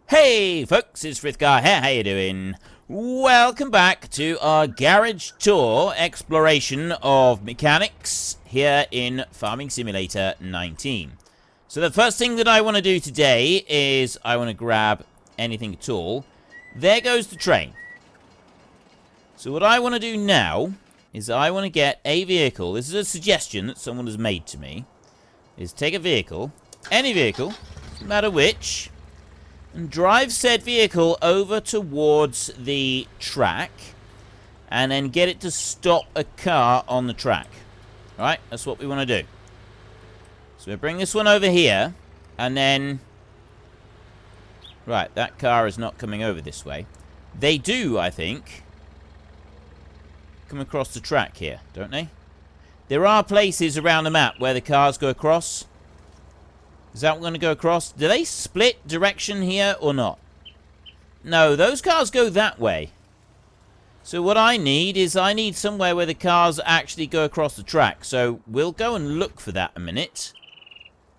Hey folks, it's Frithgar here, how you doing? Welcome back to our garage tour exploration of mechanics here in Farming Simulator 19. So the first thing that I want to do today is I want to grab anything at all. There goes the train. So what I want to do now is I want to get a vehicle. This is a suggestion that someone has made to me. Is take a vehicle, any vehicle, no matter which, and drive said vehicle over towards the track and then get it to stop a car on the track. Alright, that's what we want to do. So we bring this one over here and then... Right, that car is not coming over this way. They do, I think, come across the track here, don't they? There are places around the map where the cars go across. Is that going to go across? Do they split direction here or not? No, those cars go that way. So what I need is I need somewhere where the cars actually go across the track. So we'll go and look for that a minute.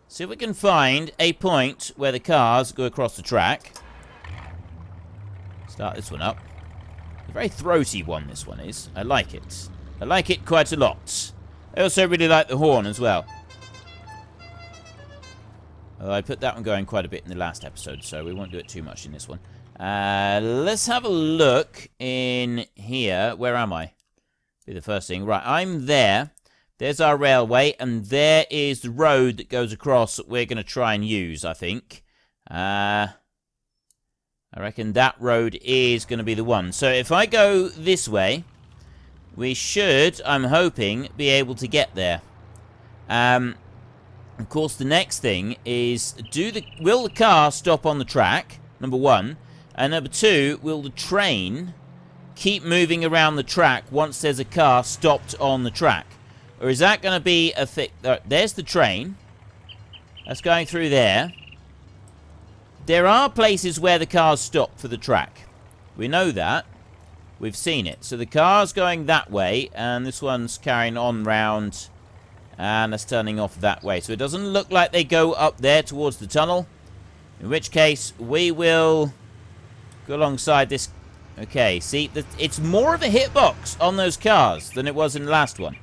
See if we can find a point where the cars go across the track. Start this one up. A very throaty one, this one is. I like it. I like it quite a lot. I also really like the horn as well. I put that one going quite a bit in the last episode, so we won't do it too much in this one. Let's have a look in here. Where am I? Be the first thing. Right, I'm there. There's our railway, and there is the road that goes across that we're going to try and use, I think. I reckon that road is going to be the one. So if I go this way, we should, I'm hoping, be able to get there. Of course, the next thing is, will the car stop on the track, number one? And number two, will the train keep moving around the track once there's a car stopped on the track? Or is that going to be a thing? There's the train. That's going through there. There are places where the cars stop for the track. We know that. We've seen it. So the car's going that way, and this one's carrying on round... And that's turning off that way. So it doesn't look like they go up there towards the tunnel. In which case, we will go alongside this. Okay, see, it's more of a hitbox on those cars than it was in the last one.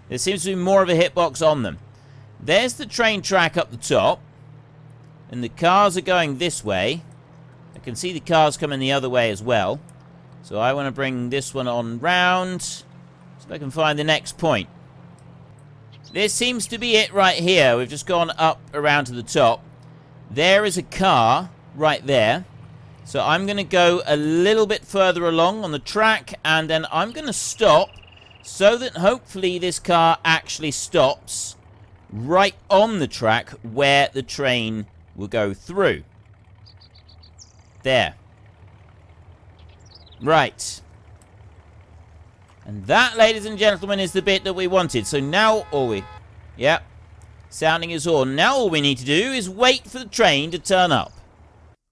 There seems to be more of a hitbox on them. There's the train track up the top. And the cars are going this way. I can see the cars coming the other way as well. So I want to bring this one on round. So I can find the next point. This seems to be it right here. We've just gone up around to the top. There is a car right there. So I'm going to go a little bit further along on the track. And then I'm going to stop so that hopefully this car actually stops right on the track where the train will go through. There. Right. And that, ladies and gentlemen, is the bit that we wanted. So now Yep. Sounding his horn. Now all we need to do is wait for the train to turn up.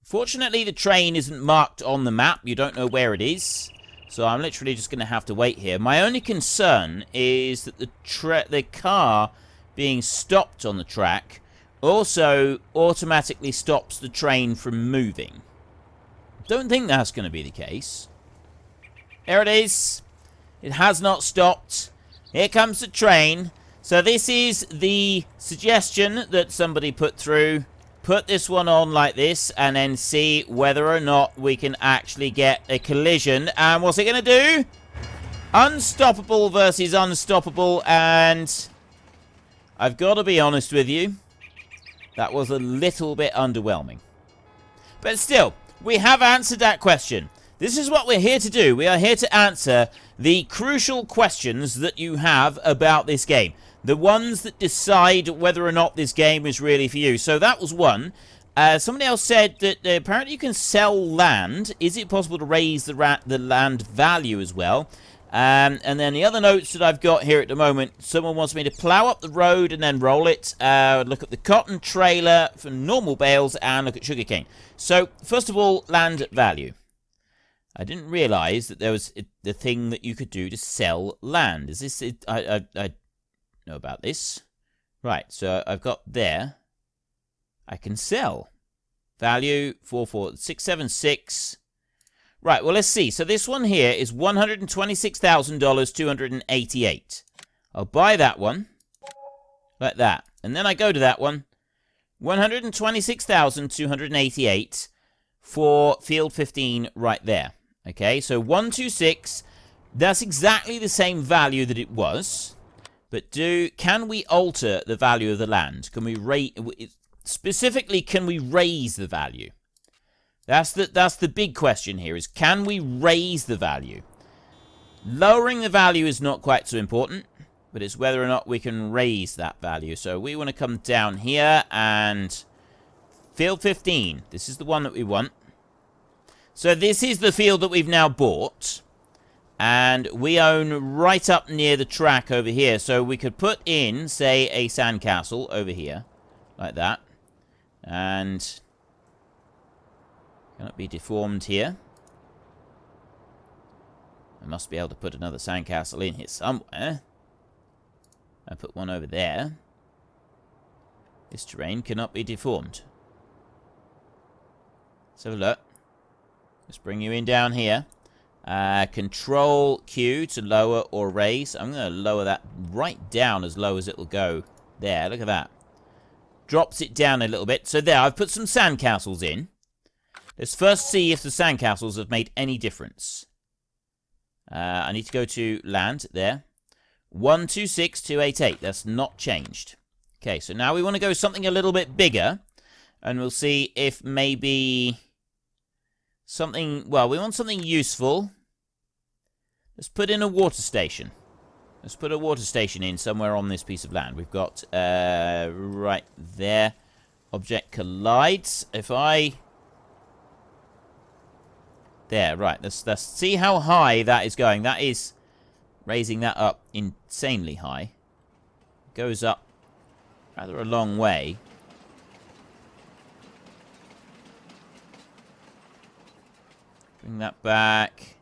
Fortunately, the train isn't marked on the map. You don't know where it is. So I'm literally just going to have to wait here. My only concern is that the car being stopped on the track also automatically stops the train from moving. Don't think that's going to be the case. There it is. It has not stopped. Here comes the train. So this is the suggestion that somebody put through. Put this one on like this and then see whether or not we can actually get a collision. And what's it going to do? Unstoppable versus unstoppable. And I've got to be honest with you. That was a little bit underwhelming. But still, we have answered that question. This is what we're here to do. We are here to answer the crucial questions that you have about this game. The ones that decide whether or not this game is really for you. So that was one. Somebody else said that apparently you can sell land. Is it possible to raise the land value as well? And then the other notes that I've got here at the moment, someone wants me to plough up the road and then roll it. Look at the cotton trailer for normal bales and look at sugarcane. So, first of all, land value. I didn't realise that there was the thing that you could do to sell land. Is this it? I know about this. Right, so I've got there. I can sell. Value 44676. Right, well, let's see. So this one here is $126,288. I'll buy that one. Like that. And then I go to that one. $126,288 for field 15 right there. Okay, so 126. That's exactly the same value that it was. But can we alter the value of the land? Can we specifically, can we raise the value? That's the big question here, is can we raise the value? Lowering the value is not quite so important, but it's whether or not we can raise that value. So we want to come down here and field 15. This is the one that we want. So this is the field that we've now bought. And we own right up near the track over here. So we could put in, say, a sandcastle over here. Like that. And cannot be deformed here. I must be able to put another sandcastle in here somewhere. I put one over there. This terrain cannot be deformed. Let's have a look. Let's bring you in down here. Control Q to lower or raise. I'm going to lower that right down as low as it will go. There, look at that. Drops it down a little bit. So there, I've put some sandcastles in. Let's first see if the sandcastles have made any difference. I need to go to land, there. 126,288. That's not changed. Okay, so now we want to go something a little bit bigger. And we'll see if maybe something, well, we want something useful. Let's put in a water station. Let's put a water station in somewhere on this piece of land. We've got, right there. Object collides. If I... There, right. Let's see how high that is going. That is raising that up insanely high. Goes up rather a long way. Bring that back.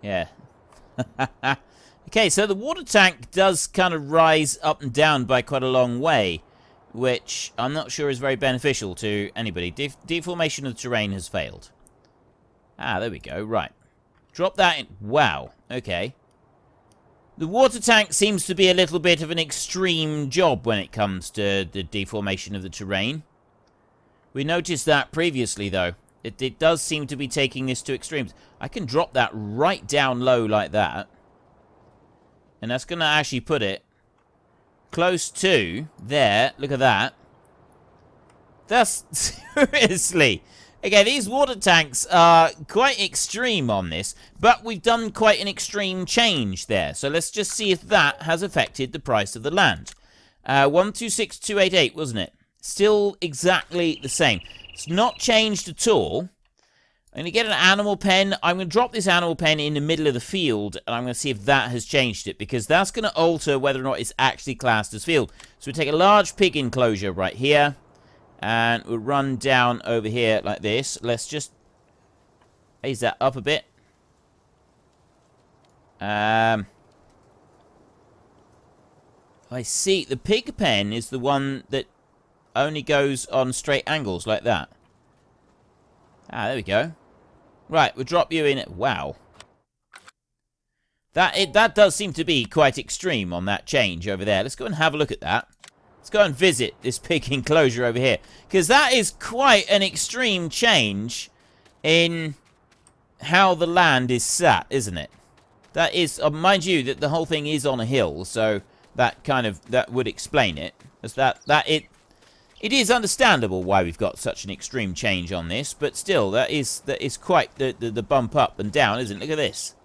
Yeah. Okay, so the water tank does kind of rise up and down by quite a long way, which I'm not sure is very beneficial to anybody. Deformation of the terrain has failed. Ah, there we go. Right. Drop that in. Wow. Okay. The water tank seems to be a little bit of an extreme job when it comes to the deformation of the terrain. We noticed that previously, though. It does seem to be taking this to extremes. I can drop that right down low like that. And that's going to actually put it close to there. Look at that. That's seriously. Okay, these water tanks are quite extreme on this, but we've done quite an extreme change there. So let's just see if that has affected the price of the land. 126,288, wasn't it? Still exactly the same. It's not changed at all. I'm going to get an animal pen. I'm going to drop this animal pen in the middle of the field, and I'm going to see if that has changed it, because that's going to alter whether or not it's actually classed as field. So we take a large pig enclosure right here, and we'll run down over here like this. Let's just raise that up a bit. I see. The pig pen is the one that only goes on straight angles like that. Ah, there we go. Right, we'll drop you in it. Wow. That does seem to be quite extreme on that change over there. Let's go and have a look at that. Let's go and visit this pig enclosure over here. Because that is quite an extreme change in how the land is sat, isn't it? That is, mind you, that the whole thing is on a hill, so that would explain it. As it is understandable why we've got such an extreme change on this, but still, that is quite the bump up and down, isn't it? Look at this.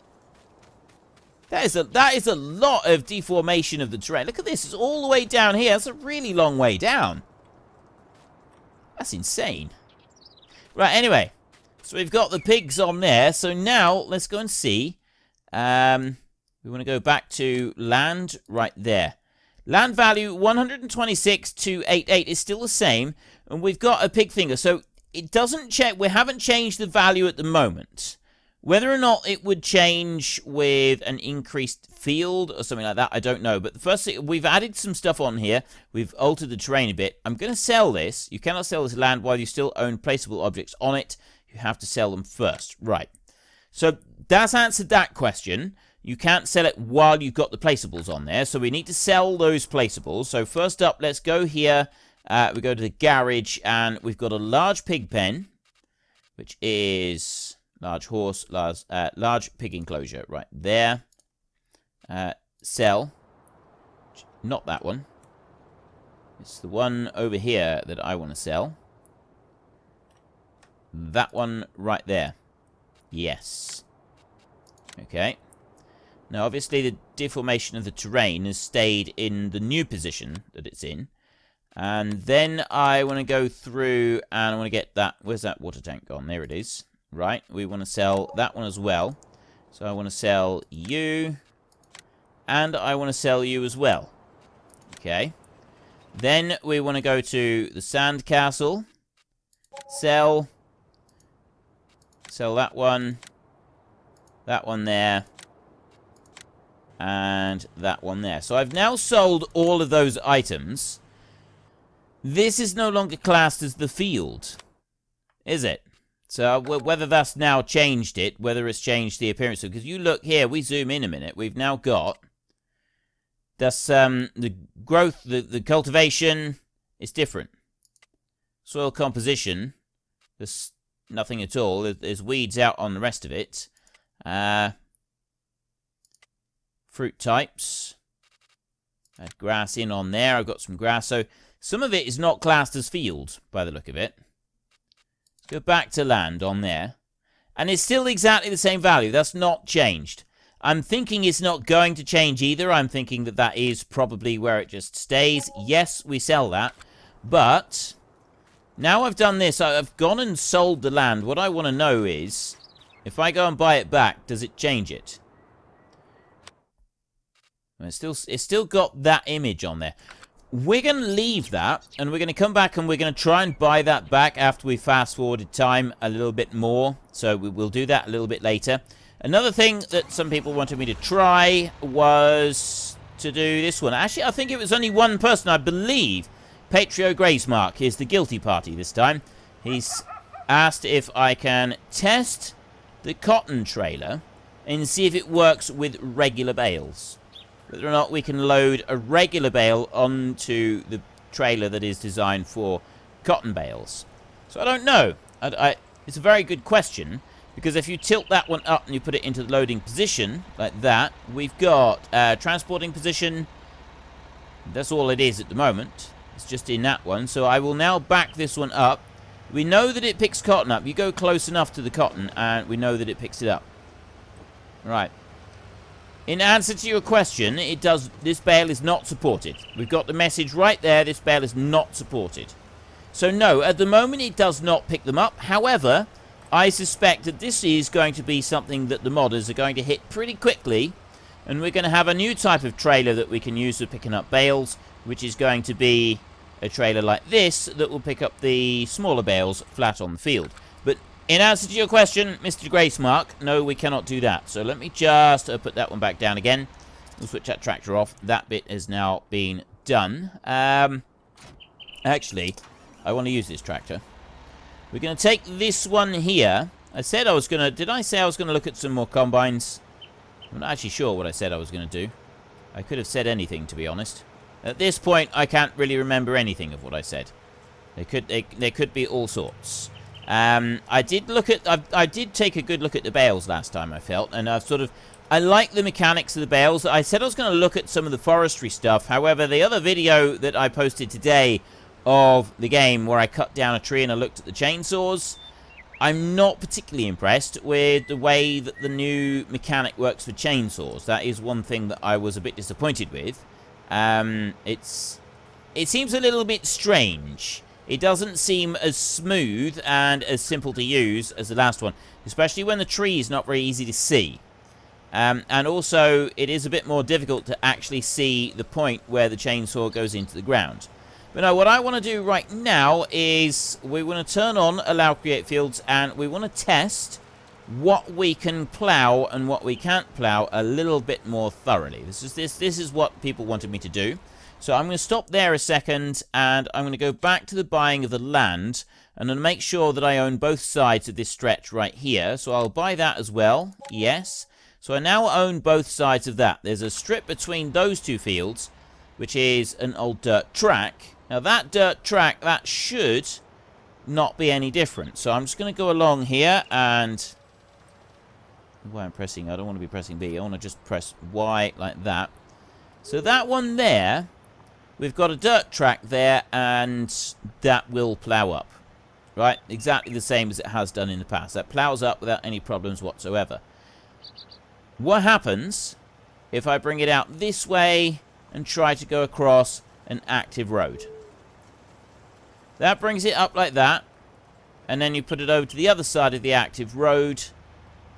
That is a lot of deformation of the terrain. Look at this. It's all the way down here. That's a really long way down. That's insane. Right, anyway. So we've got the pigs on there. So now, let's go and see. We want to go back to land right there. Land value 126,288 is still the same. And we've got a pig finger. So it doesn't check. We haven't changed the value at the moment. Whether or not it would change with an increased field or something like that, I don't know. But the first thing, we've added some stuff on here. We've altered the terrain a bit. I'm going to sell this. You cannot sell this land while you still own placeable objects on it. You have to sell them first. Right. So that's answered that question. You can't sell it while you've got the placeables on there. So we need to sell those placeables. So first up, let's go here. We go to the garage, and we've got a large pig pen, which is... large horse, large pig enclosure, right there. Sell. Not that one. It's the one over here that I want to sell. That one right there. Yes. Okay. Now, obviously, the deformation of the terrain has stayed in the new position that it's in. And then I want to go through and I want to get that... Where's that water tank gone? There it is. Right, we want to sell that one as well. So I want to sell you. And I want to sell you as well. Okay. Then we want to go to the sand castle. Sell. Sell that one. That one there. And that one there. So I've now sold all of those items. This is no longer classed as the field. Is it? So whether that's now changed it, whether it's changed the appearance of... Because you look here, we zoom in a minute. We've now got... That's the growth, the cultivation is different. Soil composition, there's nothing at all. There's weeds out on the rest of it. Fruit types. Add grass in on there. I've got some grass. So some of it is not classed as field, by the look of it. Go back to land on there. And it's still exactly the same value. That's not changed. I'm thinking it's not going to change either. I'm thinking that that is probably where it just stays. Yes, we sell that. But now I've done this. I've gone and sold the land. What I want to know is, if I go and buy it back, does it change it? It's still got that image on there. We're going to leave that, and we're going to come back and we're going to try and buy that back after we fast-forwarded time a little bit more. So we'll do that a little bit later. Another thing that some people wanted me to try was to do this one. Actually, I think it was only one person, I believe. Patrio Gracemark is the guilty party this time. He's asked if I can test the cotton trailer and see if it works with regular bales. Whether or not we can load a regular bale onto the trailer that is designed for cotton bales. So I don't know. It's a very good question, because if you tilt that one up and you put it into the loading position, like that, we've got transporting position. That's all it is at the moment. It's just in that one. So I will now back this one up. We know that it picks cotton up. You go close enough to the cotton and we know that it picks it up. Right. In answer to your question, it does. This bale is not supported. We've got the message right there. This bale is not supported. So no, at the moment it does not pick them up. However, I suspect that this is going to be something that the modders are going to hit pretty quickly. And we're going to have a new type of trailer that we can use for picking up bales, which is going to be a trailer like this that will pick up the smaller bales flat on the field. But in answer to your question, Mr. Gracemark, no, we cannot do that. So let me just put that one back down again. We'll switch that tractor off. That bit has now been done. Actually, I want to use this tractor. We're going to take this one here. I said I was going to... Did I say I was going to look at some more combines? I'm not actually sure what I said I was going to do. I could have said anything, to be honest. At this point, I can't really remember anything of what I said. There could be all sorts. I did take a good look at the bales last time, I felt, and I like the mechanics of the bales. I said I was going to look at some of the forestry stuff. However, the other video that I posted today of the game where I cut down a tree and I looked at the chainsaws, I'm not particularly impressed with the way that the new mechanic works for chainsaws. That is one thing that I was a bit disappointed with. It seems a little bit strange. It doesn't seem as smooth and as simple to use as the last one, especially when the tree is not very easy to see. And also, it is a bit more difficult to actually see the point where the chainsaw goes into the ground. But no, what I want to do right now is we want to turn on Allow Create Fields, and we want to test what we can plough and what we can't plough a little bit more thoroughly. This is what people wanted me to do. So I'm going to stop there a second, and I'm going to go back to the buying of the land, and I'm going to make sure that I own both sides of this stretch right here. So I'll buy that as well. Yes. So I now own both sides of that. There's a strip between those two fields, which is an old dirt track. Now that dirt track, that should not be any different. So I'm just going to go along here and... why I'm pressing, I don't want to be pressing B. I want to just press Y like that. So that one there, we've got a dirt track there, and that will plough up. Right? Exactly the same as it has done in the past. That ploughs up without any problems whatsoever. What happens if I bring it out this way and try to go across an active road? That brings it up like that, and then you put it over to the other side of the active road,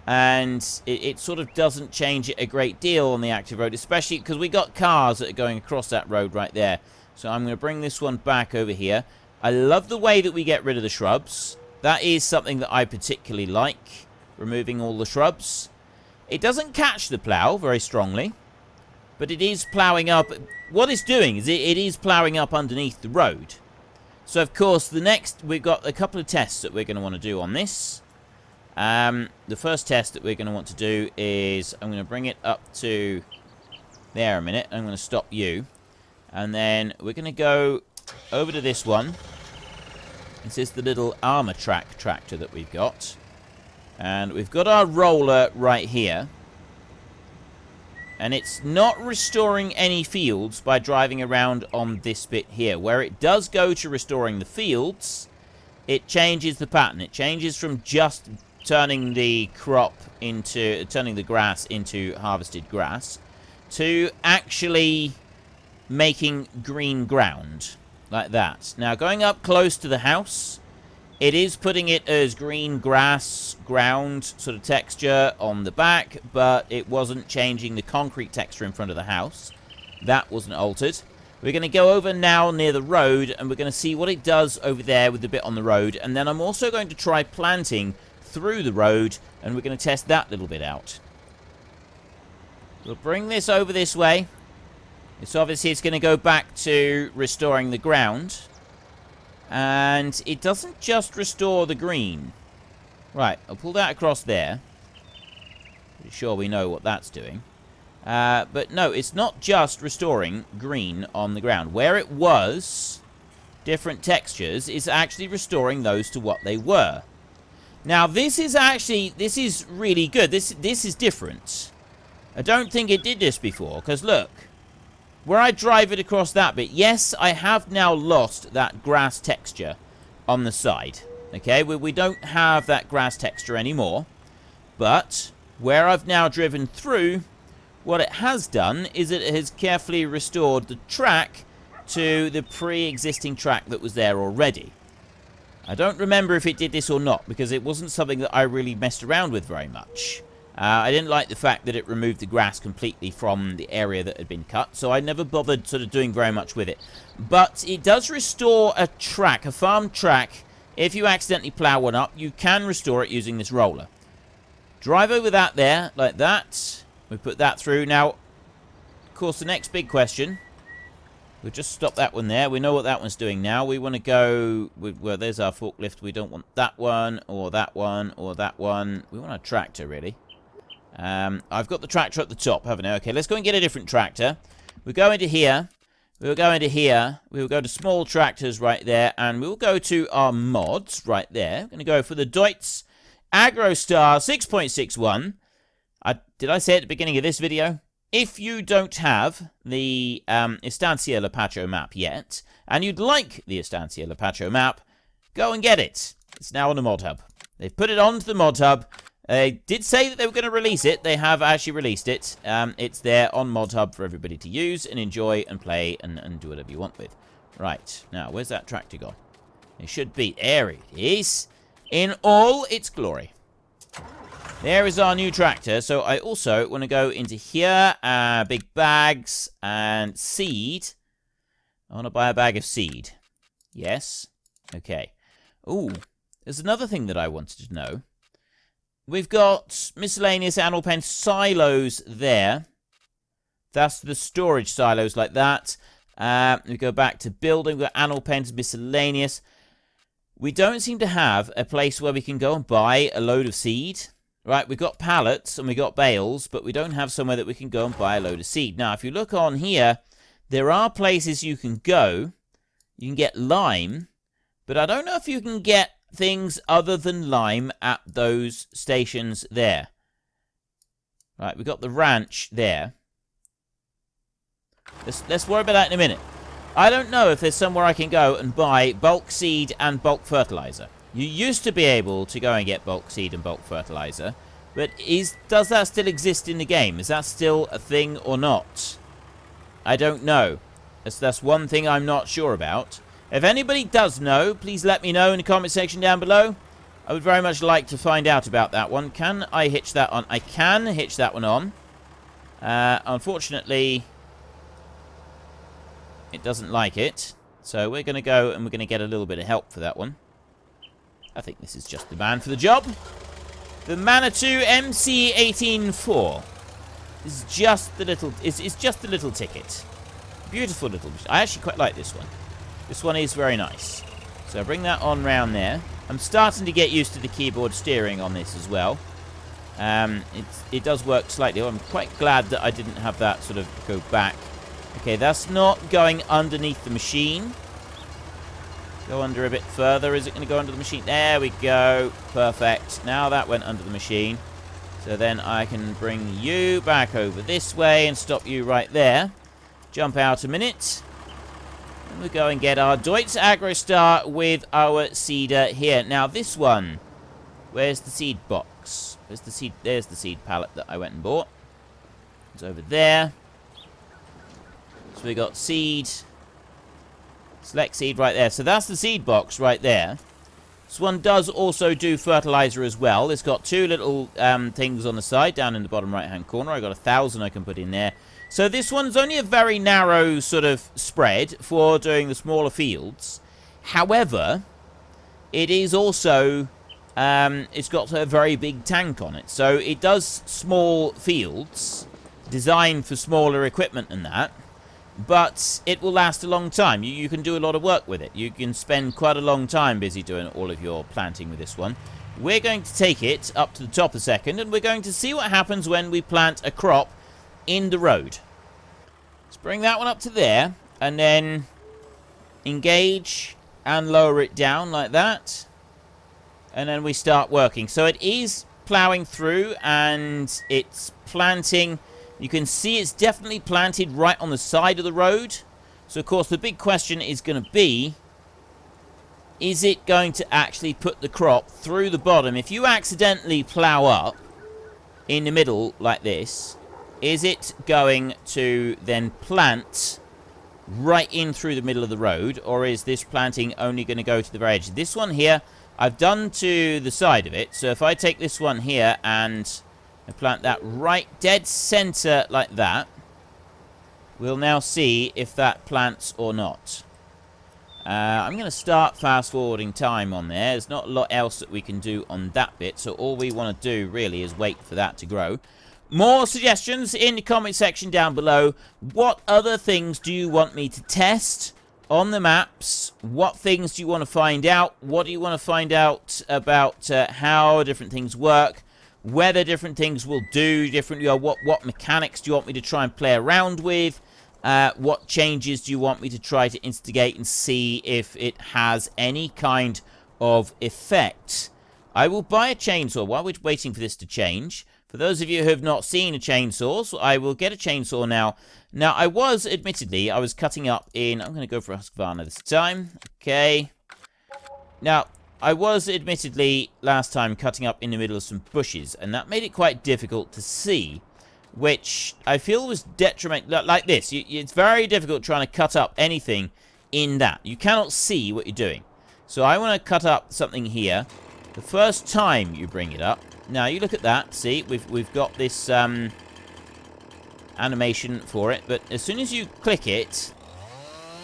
and it sort of doesn't change it a great deal on the active road, especially because we got cars that are going across that road right there. So I'm going to bring this one back over here. I love the way that we get rid of the shrubs. That is something that I particularly like, removing all the shrubs. It doesn't catch the plough very strongly, but it is ploughing up. What it's doing is it is ploughing up underneath the road. So, of course, the next, we've got a couple of tests that we're going to want to do on this. The first test that we're going to want to do is, I'm going to bring it up to there a minute. I'm going to stop you. And then we're going to go over to this one. This is the little armor track tractor that we've got. And we've got our roller right here. And it's not restoring any fields by driving around on this bit here. Where it does go to restoring the fields, it changes the pattern. It changes from just turning the grass into harvested grass to actually making green ground like that. Now, going up close to the house, it is putting it as green grass ground sort of texture on the back, but it wasn't changing the concrete texture in front of the house. That wasn't altered. We're going to go over now near the road, and we're going to see what it does over there with the bit on the road. And then I'm also going to try planting through the road, and we're going to test that little bit out. We'll bring this over this way. So obviously it's going to go back to restoring the ground. And it doesn't just restore the green. Right, I'll pull that across there. Pretty sure we know what that's doing. But no, it's not just restoring green on the ground. Where it was different textures, it's actually restoring those to what they were. Now, this is really good. This is different. I don't think it did this before, because look. Where I drive it across that bit, yes, I have now lost that grass texture on the side. Okay, we don't have that grass texture anymore. But where I've now driven through, what it has done is it has carefully restored the track to the pre-existing track that was there already. I don't remember if it did this or not, because it wasn't something that I really messed around with very much. I didn't like the fact that it removed the grass completely from the area that had been cut, so I never bothered sort of doing very much with it. But it does restore a track, a farm track. If you accidentally plough one up, you can restore it using this roller. Drive over that there, like that. We put that through. Now, of course, the next big question. We'll just stop that one there. We know what that one's doing now. We want to go... well, there's our forklift. We don't want that one, or that one, or that one. We want a tractor, really. I've got the tractor at the top, haven't I? Okay, let's go and get a different tractor. We'll go into here. We'll go into here. We'll go to small tractors right there. And we'll go to our mods right there. We're going to go for the Deutz AgroStar 6.61. Did I say at the beginning of this video? If you don't have the Estancia Lapacho map yet, and you'd like the Estancia Lapacho map, go and get it. It's now on the mod hub. They've put it onto the mod hub. They did say that they were going to release it. They have actually released it. It's there on Mod Hub for everybody to use and enjoy and play and do whatever you want with. Right. Now, where's that tractor gone? It should be. There it is. In all its glory. There is our new tractor. So I also want to go into here. Big bags and seed. I want to buy a bag of seed. Yes. Okay. Ooh. There's another thing that I wanted to know. we've got miscellaneous animal pen silos there. That's the storage silos like that. We go back to building. We've got animal pens, miscellaneous. We don't seem to have a place where we can go and buy a load of seed. Right, we've got pallets and we've got bales, but we don't have somewhere that we can go and buy a load of seed. Now, if you look on here, there are places you can go. You can get lime, but I don't know if you can get things other than lime at those stations there. Right, we've got the ranch there. Let's worry about that in a minute. I don't know if there's somewhere I can go and buy bulk seed and bulk fertilizer. You used to be able to go and get bulk seed and bulk fertilizer, but does that still exist in the game? Is that still a thing or not? I don't know. That's one thing I'm not sure about. If anybody does know, please let me know in the comment section down below. I would very much like to find out about that one. Can I hitch that on? I can hitch that one on. Unfortunately, it doesn't like it. So we're going to go and we're going to get a little bit of help for that one. I think this is just the man for the job. The Manitou MC184. It's just the little. It's just the little ticket. Beautiful little. I actually quite like this one. This one is very nice. So bring that on round there. I'm starting to get used to the keyboard steering on this as well. It does work slightly. I'm quite glad that I didn't have that sort of go back. Okay, that's not going underneath the machine. Go under a bit further. Is it going to go under the machine? There we go. Perfect. Now that went under the machine. So then I can bring you back over this way and stop you right there. Jump out a minute. And we'll go and get our Deutz AgroStar with our seeder here. Now this one. Where's the seed box? Where's the seed? There's the seed pallet that I went and bought. It's over there. So we got seed. Select seed right there. So that's the seed box right there. This one does also do fertilizer as well. It's got two little things on the side down in the bottom right hand corner. I got 1,000 I can put in there. So this one's only a very narrow sort of spread for doing the smaller fields. However, it is also it's got a very big tank on it. So it does small fields designed for smaller equipment and that. But it will last a long time. You can do a lot of work with it. You can spend quite a long time busy doing all of your planting with this one. We're going to take it up to the top a second, and we're going to see what happens when we plant a crop in the road. Let's bring that one up to there, and then engage and lower it down like that. And then we start working. So it is ploughing through, and it's planting. You can see it's definitely planted right on the side of the road. So, of course, the big question is going to be, is it going to actually put the crop through the bottom? If you accidentally plough up in the middle like this, is it going to then plant right in through the middle of the road? Or is this planting only going to go to the very edge? This one here, I've done to the side of it. So if I take this one here and plant that right dead center like that, we'll now see if that plants or not. I'm going to start fast forwarding time on there. There's not a lot else that we can do on that bit, so all we want to do really is wait for that to grow. More suggestions in the comment section down below. What other things do you want me to test on the maps? What things do you want to find out? What do you want to find out about how different things work? Whether different things will do differently, or what mechanics do you want me to try and play around with? What changes do you want me to try to instigate and see if it has any kind of effect? I will buy a chainsaw while we're waiting for this to change. For those of you who have not seen a chainsaw, so I will get a chainsaw now. Now, I was cutting up in... I'm going to go for a Husqvarna this time. Okay. Now, I was admittedly last time cutting up in the middle of some bushes, and that made it quite difficult to see, which I feel was detrimental. Like this, it's very difficult trying to cut up anything in that. You cannot see what you're doing. So I want to cut up something here. The first time you bring it up, now you look at that. See, we've got this animation for it, but as soon as you click it,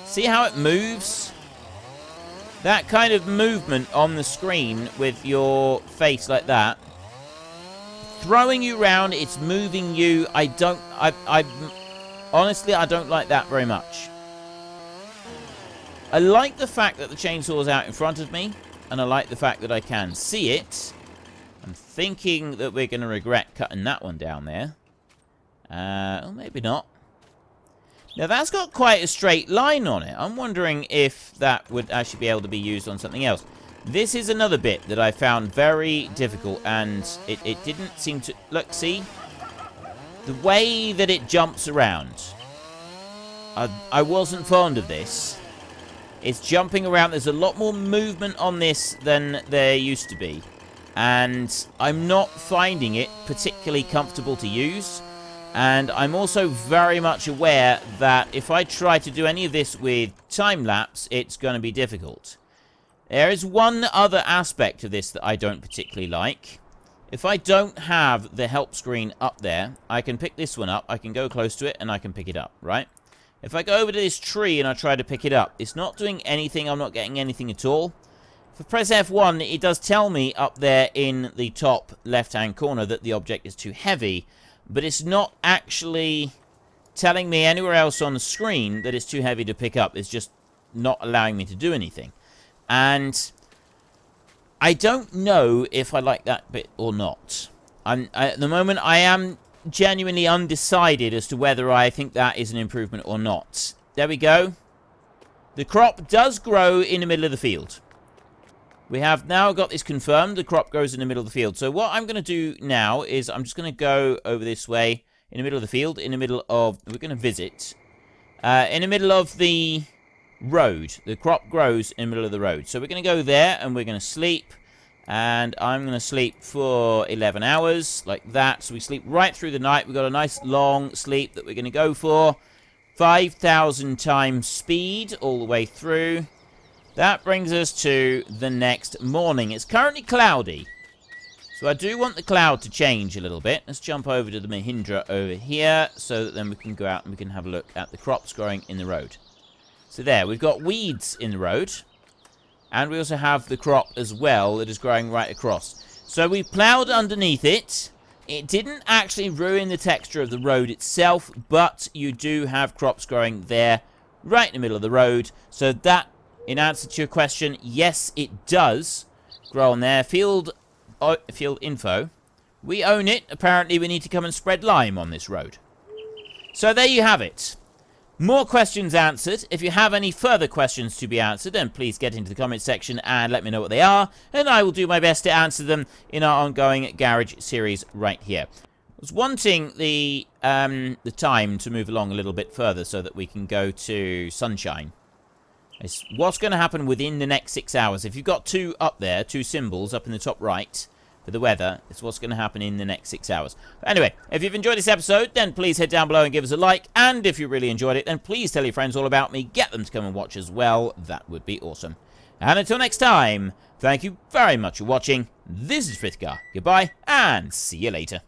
see how it moves? That kind of movement on the screen with your face like that throwing you around, it's moving you. Honestly, I don't like that very much. I like the fact that the chainsaw is out in front of me, and I like the fact that I can see it. I'm thinking that we're going to regret cutting that one down there. Or maybe not. Now, that's got quite a straight line on it. I'm wondering if that would actually be able to be used on something else. This is another bit that I found very difficult, and it didn't seem to... Look, see? The way that it jumps around. I wasn't fond of this. It's jumping around. There's a lot more movement on this than there used to be. And I'm not finding it particularly comfortable to use. And I'm also very much aware that if I try to do any of this with time-lapse, it's going to be difficult. There is one other aspect of this that I don't particularly like. If I don't have the help screen up there, I can pick this one up, I can go close to it, and I can pick it up, right? If I go over to this tree and I try to pick it up, it's not doing anything, I'm not getting anything at all. If I press F1, it does tell me up there in the top left-hand corner that the object is too heavy, but it's not actually telling me anywhere else on the screen that it's too heavy to pick up. It's just not allowing me to do anything. And I don't know if I like that bit or not. At the moment, I am genuinely undecided as to whether I think that is an improvement or not. There we go. The crop does grow in the middle of the field. We have now got this confirmed. The crop grows in the middle of the field. So what I'm going to do now is I'm just going to go over this way in the middle of the field, in the middle of... We're going to visit. In the middle of the road. The crop grows in the middle of the road. So we're going to go there and we're going to sleep. And I'm going to sleep for 11 hours, like that. So we sleep right through the night. We've got a nice long sleep that we're going to go for. 5,000 times speed all the way through. That brings us to the next morning. It's currently cloudy. So I do want the cloud to change a little bit. Let's jump over to the Mahindra over here so that then we can go out and we can have a look at the crops growing in the road. So there, we've got weeds in the road. And we also have the crop as well that is growing right across. So we ploughed underneath it. It didn't actually ruin the texture of the road itself, but you do have crops growing there right in the middle of the road. So that, in answer to your question, yes, it does grow on there. Field info. We own it. Apparently, we need to come and spread lime on this road. So there you have it. More questions answered. If you have any further questions to be answered, then please get into the comment section and let me know what they are, and I will do my best to answer them in our ongoing garage series right here. I was wanting the time to move along a little bit further so that we can go to sunshine. It's what's going to happen within the next 6 hours. If you've got two up there, two symbols up in the top right for the weather, it's what's going to happen in the next 6 hours. But anyway, if you've enjoyed this episode, then please head down below and give us a like. And if you really enjoyed it, then please tell your friends all about me. Get them to come and watch as well. That would be awesome. And until next time, thank you very much for watching. This is Frithgar. Goodbye, and see you later.